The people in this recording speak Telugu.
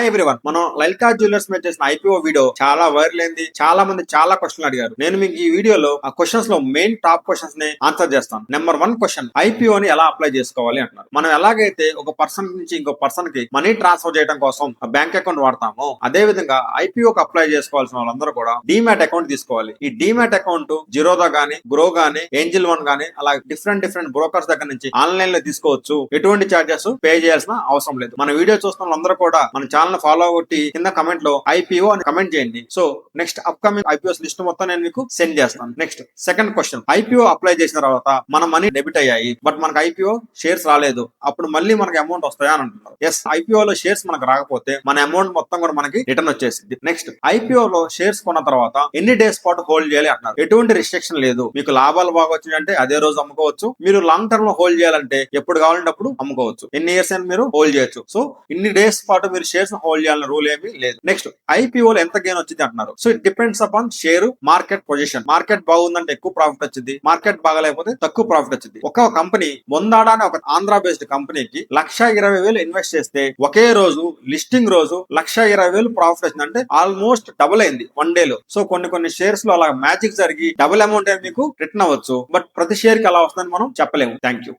హాయ్ ఎవ్రీవన్, మనం లలితా జ్యువెలర్స్ మీద చేసిన ఐపీఓ వీడియో చాలా వైరల్ అయింది. చాలా మంది చాలా క్వశ్చన్లు అడిగారు. నేను మీకు ఈ వీడియోలో ఆ క్వశ్చన్స్ లో మెయిన్ టాప్ క్వశ్చన్స్ ని ఆన్సర్ చేస్తాను. నెంబర్ 1 క్వశ్చన్, ఐపీఓ ని ఎలా అప్లై చేసుకోవాలి అంటున్నారు. మనం ఎలాగైతే ఒక పర్సన్ నుంచి ఇంకో పర్సన్ కి మనీ ట్రాన్స్ఫర్ చేయడం కోసం బ్యాంక్ అకౌంట్ వాడతామో, అదే విధంగా ఐపీఓకి అప్లై చేసుకోవాల్సిన వాళ్ళందరూ కూడా డీమ్యాట్ అకౌంట్ తీసుకోవాలి. ఈ డీమ్యాట్ అకౌంట్ జిరోదా గానీ, గ్రో గానీ, ఏంజిల్ వన్ గానీ, అలా డిఫరెంట్ బ్రోకర్స్ దగ్గర నుంచి ఆన్లైన్ లో తీసుకోవచ్చు. ఎటువంటి చార్జెస్ పే చేయాల్సిన అవసరం లేదు. మన వీడియో చూస్తున్న వాళ్ళందరూ కూడా మన ఛానల్ ఫాలో కొట్టి కింద కమెంట్ లో ఐపీఓ అని కమెంట్ చేయండి. So next upcoming IPOs list మొత్తం నేను మీకు సెండ్ చేస్తాను. Next second question, IPO apply చేసిన తర్వాత మన మనీ డెబిట్ అయ్యాయి, బట్ మనకు ఐపీఓ షేర్స్ రాలేదు. అప్పుడు మళ్ళీ మనకి అమౌంట్ వస్తాయా అని అంటున్నారు. ఎస్, ఐపీఓ లో షేర్స్ మనకు రాకపోతే మన అమౌంట్ మొత్తం కూడా మనకి రిటర్న్ వచ్చేసింది. నెక్స్ట్, ఐపీఓ లో షేర్స్ కొన్న తర్వాత ఎన్ని డేస్ పాటు హోల్డ్ చేయాలి అంటున్నారు. ఎటువంటి రిస్ట్రిక్షన్ లేదు. మీకు లాభాలు బాగా వచ్చినాయంటే అదే రోజు అమ్ముకోవచ్చు. మీరు లాంగ్ టర్మ్ లో హోల్డ్ చేయాలంటే ఎప్పుడు కావాలంటే అప్పుడు అమ్ముకోవచ్చు. ఎన్ని ఇయర్స్ అయినా మీరు హోల్డ్ చేయొచ్చు. సో ఇన్ని డేస్ పాటు మీరు షేర్స్ హోల్డ్ చేయాలని రూల్ ఏమీ లేదు. నెక్స్ట్, ఐపీఓ లో ఎంత గెయిన్ వచ్చింది అంటున్నారు. So it depends upon share market position. Market బాగుందంటే ఎక్కువ ప్రాఫిట్ వచ్చింది, మార్కెట్ బాగలేకపోతే తక్కువ ప్రాఫిట్ వచ్చింది. ఒక కంపెనీ మొందాడ అనే ఒక ఆంధ్ర బేస్డ్ కంపెనీకి 1,20,000 ఇన్వెస్ట్ చేస్తే ఒకే రోజు లిస్టింగ్ రోజు 1,20,000 ప్రాఫిట్ వచ్చింది. అంటే ఆల్మోస్ట్ డబుల్ అయింది 1 డే లో. సో కొన్ని షేర్స్ లో అలా మ్యాజిక్ జరిగి డబుల్ అమౌంట్ మీకు రిటర్న్ అవ్వచ్చు. బట్ ప్రతి షేర్ కి అలా వస్తుందని మనం చెప్పలేము. Thank you.